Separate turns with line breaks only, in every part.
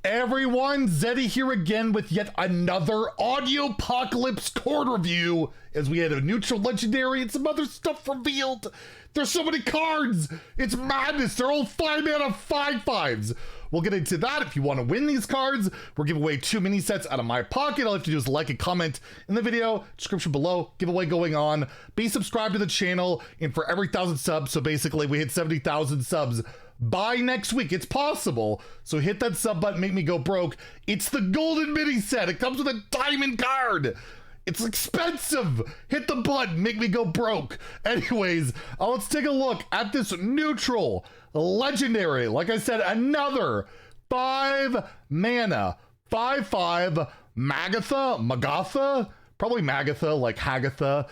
Everyone, Zeddy here again with yet another Audiopocalypse card review as we had a neutral legendary and some other stuff revealed. There's so many cards! It's madness! They're all 5-mana 5/5s! We'll get into that. If you want to win these cards, we're giving away 2 mini sets out of my pocket. All you have to do is like and comment in the video, description below, giveaway going on. Be subscribed to the channel, and for every 1,000 subs, so basically we hit 70,000 subs by next week. It's possible. So hit that sub button, make me go broke. It's the golden mini set. It comes with a diamond card. It's expensive. Hit the button, make me go broke. Anyways, let's take a look at this neutral legendary. Like I said, another 5-mana 5/5 Magatha, probably Magatha, like Hagatha,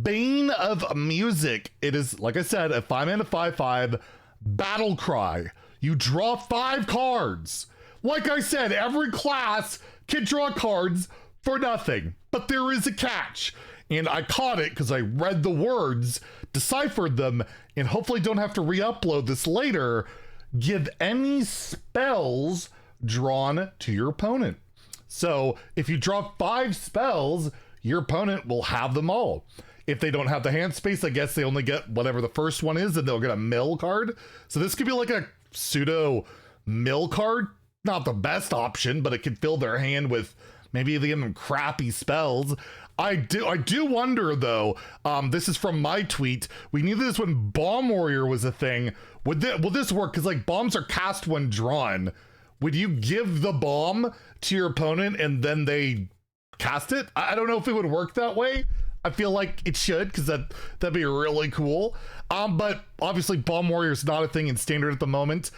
Bane of Music. It is, like I said, a 5-mana 5/5 battle cry. You draw 5 cards. Like I said, every class can draw cards for nothing, but there is a catch. And I caught it because I read the words, deciphered them, and hopefully don't have to re-upload this later. Give any spells drawn to your opponent. So if you draw 5 spells, your opponent will have them all. If they don't have the hand space, I guess they only get whatever the first one is, and they'll get a mill card. So this could be like a pseudo mill card. Not the best option, but it could fill their hand with maybe even crappy spells. I do wonder though, this is from my tweet, we knew this when Bomb Warrior was a thing. Will this work? Because like bombs are cast when drawn. Would you give the bomb to your opponent and then they cast it? I don't know if it would work that way. I feel like it should, because that'd be really cool. But obviously Bomb Warrior is not a thing in standard at the moment.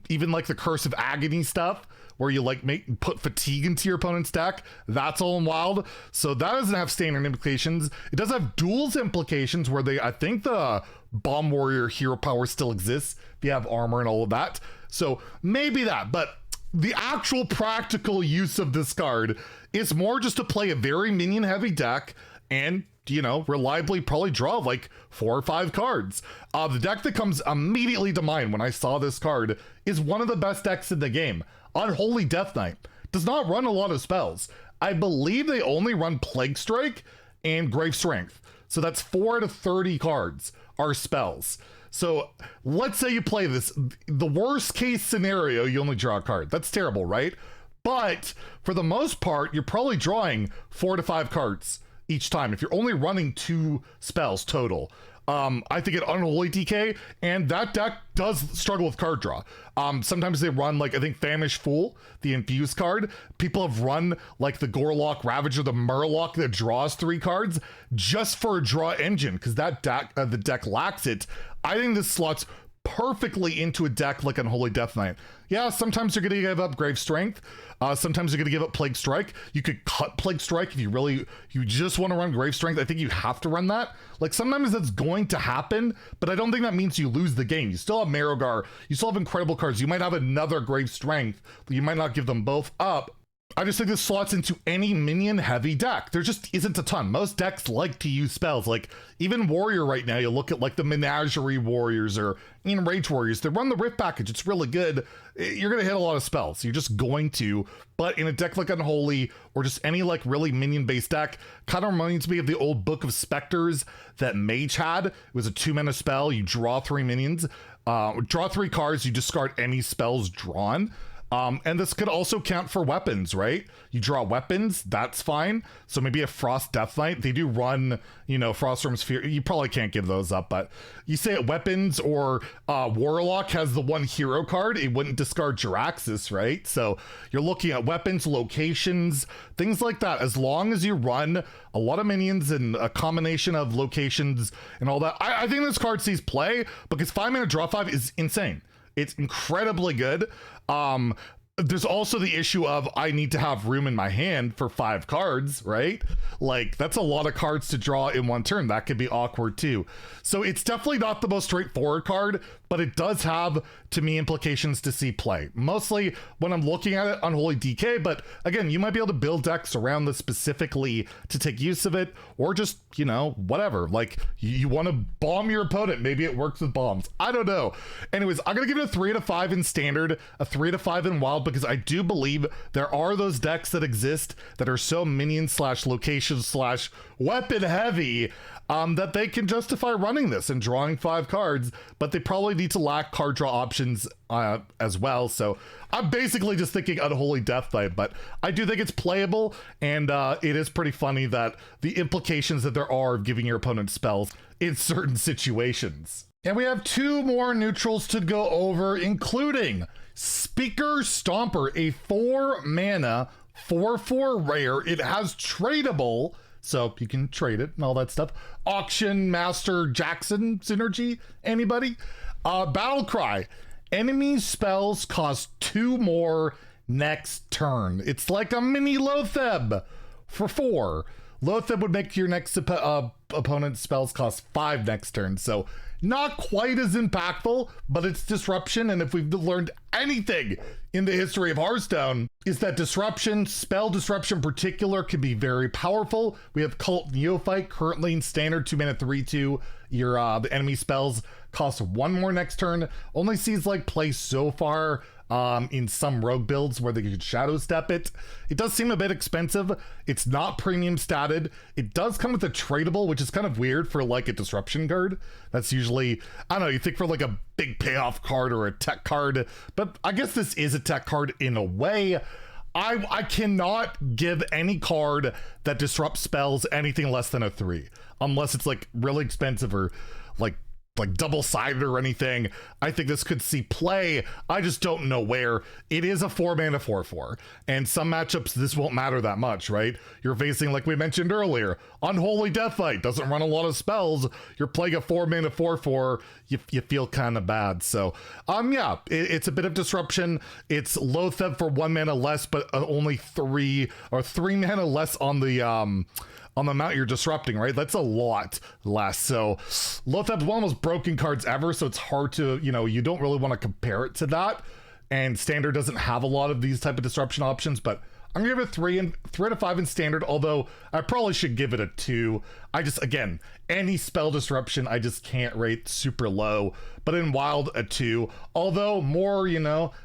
Even like the Curse of Agony stuff, where you like put fatigue into your opponent's deck, that's all in wild. So that doesn't have standard implications. It does have duels implications where I think the Bomb Warrior hero power still exists if you have armor and all of that. So maybe that, but the actual practical use of this card is more just to play a very minion heavy deck and, you know, reliably probably draw like 4 or 5 cards. The deck that comes immediately to mind when I saw this card is one of the best decks in the game. Unholy Death Knight does not run a lot of spells. I believe they only run Plague Strike and Grave Strength. So that's 4 out of 30 cards are spells. So let's say you play this. The worst case scenario, you only draw a card. That's terrible, right? But for the most part, you're probably drawing 4 to 5 cards each time if you're only running 2 spells total. I think at Unholy DK, and that deck does struggle with card draw. Sometimes they run like, I think Famish Fool, the infused card. People have run like the Gorlock Ravager, the Murloc that draws 3 cards just for a draw engine, because that deck, the deck lacks it. I think this slots perfectly into a deck like Unholy Death Knight. Yeah, sometimes you're gonna give up Grave Strength. Sometimes you're gonna give up Plague Strike. You could cut Plague Strike if you just want to run Grave Strength. I think you have to run that. Like sometimes that's going to happen, but I don't think that means you lose the game. You still have Marogar. You still have incredible cards. You might have another Grave Strength, but you might not give them both up. I just think this slots into any minion heavy deck. There just isn't a ton. Most decks like to use spells. Like even Warrior right now, you look at like the Menagerie Warriors or even Rage Warriors. They run the Rift package. It's really good. You're going to hit a lot of spells. You're just going to. But in a deck like Unholy or just any like really minion based deck, kind of reminds me of the old Book of Specters that Mage had. It was a 2-mana spell. You draw 3 minions, draw 3 cards. You discard any spells drawn. And this could also count for weapons, right? You draw weapons, that's fine. So maybe a Frost Death Knight, they do run, you know, Frostworm's Fear. You probably can't give those up, but you say weapons or Warlock has the 1 hero card, it wouldn't discard Jiraxis, right? So you're looking at weapons, locations, things like that. As long as you run a lot of minions and a combination of locations and all that, I think this card sees play because 5-mana draw 5 is insane. It's incredibly good. There's also the issue of I need to have room in my hand for 5 cards, right? Like that's a lot of cards to draw in one turn. That could be awkward too. So it's definitely not the most straightforward card, but it does have, to me, implications to see play. Mostly when I'm looking at it, Unholy DK, but again, you might be able to build decks around this specifically to take use of it, or just, you know, whatever. Like you want to bomb your opponent. Maybe it works with bombs. I don't know. Anyways, I'm gonna give it a 3 out of 5 in standard, a 3 out of 5 in wild, because I do believe there are those decks that exist that are so minion slash location slash weapon heavy that they can justify running this and drawing 5 cards, but they probably need to lack card draw options as well. So I'm basically just thinking Unholy Deathlight, but I do think it's playable, and it is pretty funny that the implications that there are of giving your opponent spells in certain situations. And we have 2 more neutrals to go over, including Speaker Stomper, a 4 mana 4/4 rare. It has tradable, so you can trade it and all that stuff. Auction Master Jackson synergy, anybody? Battle Cry. Enemy spells cost 2 more next turn. It's like a mini Loatheb for 4. Loatheb would make your next opponent's spells cost 5 next turn, so not quite as impactful, but it's disruption, and if we've learned anything in the history of Hearthstone, is that disruption, spell disruption in particular, can be very powerful. We have Cult Neophyte currently in standard 2 mana 3/2. The enemy spells cost 1 more next turn. Only sees like play so far in some rogue builds where they could shadow step it. It does seem a bit expensive. It's not premium statted. It does come with a tradable, which is kind of weird for like a disruption card. That's usually, I don't know, you think for like a big payoff card or a tech card, but I guess this is a tech card in a way. I cannot give any card that disrupts spells anything less than a 3, unless it's like really expensive or like double-sided or anything. I think this could see play. I just don't know where. It is a 4 mana 4/4, and some matchups this won't matter that much, right? You're facing, like we mentioned earlier, Unholy Deathlight doesn't run a lot of spells. You're playing a 4 mana 4/4. You feel kind of bad. So yeah, it's a bit of disruption. It's Loatheb for 1 mana less, but only 3 mana less on the amount you're disrupting, right? That's a lot less. So Loatheb's one of those broken cards ever, so it's hard to, you don't really want to compare it to that. And standard doesn't have a lot of these type of disruption options, but I'm gonna give it 3 out of 5 in standard, although I probably should give it a 2. Again, any spell disruption I just can't rate super low, but in wild a 2. Although more,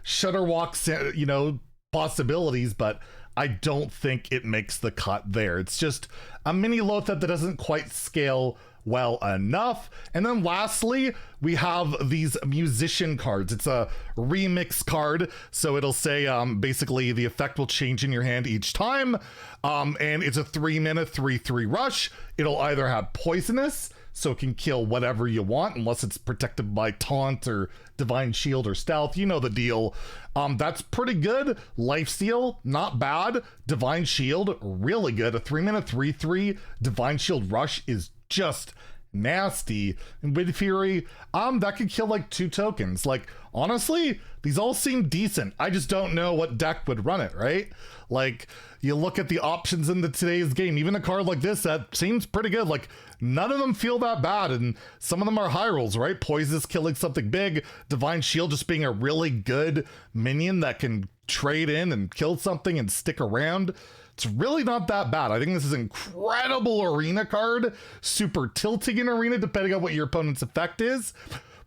Shudderwalk, possibilities, but I don't think it makes the cut there. It's just a mini Loatheb that doesn't quite scale well enough. And then lastly, we have these musician cards. It's a remix card, so it'll say basically the effect will change in your hand each time, and it's a 3 mana 3/3 rush. It'll either have poisonous, so it can kill whatever you want unless it's protected by taunt or divine shield or stealth. You know the deal. That's pretty good. Lifesteal, not bad. Divine shield, really good. A 3 mana 3/3 divine shield rush is just nasty. And Wind Fury, that could kill like 2 tokens. Like, honestly, these all seem decent. I just don't know what deck would run it, right? Like, you look at the options in today's game, even a card like this that seems pretty good. Like, none of them feel that bad, and some of them are high rolls, right? Poisonous killing something big, Divine Shield just being a really good minion that can trade in and kill something and stick around. It's really not that bad. I think this is an incredible arena card, super tilting in arena depending on what your opponent's effect is,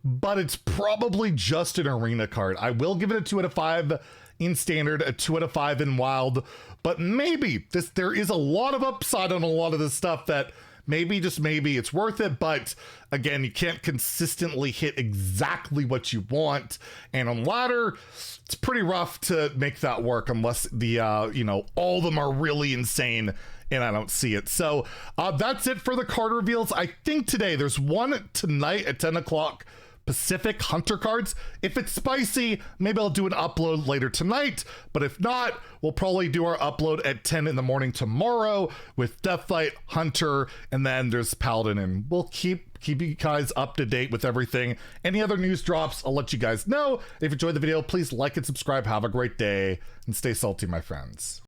but it's probably just an arena card. I will give it a 2 out of 5 in standard, a 2 out of 5 in wild, but maybe there is a lot of upside on a lot of this stuff that maybe, just maybe, it's worth it. But again, you can't consistently hit exactly what you want, and on ladder it's pretty rough to make that work unless the all of them are really insane and I don't see it. So that's it for the card reveals. I think today there's one tonight at 10 o'clock Pacific, Hunter cards. If it's spicy, maybe I'll do an upload later tonight, but if not, we'll probably do our upload at 10 in the morning tomorrow with Deathlight, Hunter, and then there's Paladin, and we'll keep you guys up to date with everything. Any other news drops, I'll let you guys know. If you enjoyed the video, please like and subscribe. Have a great day and stay salty, my friends.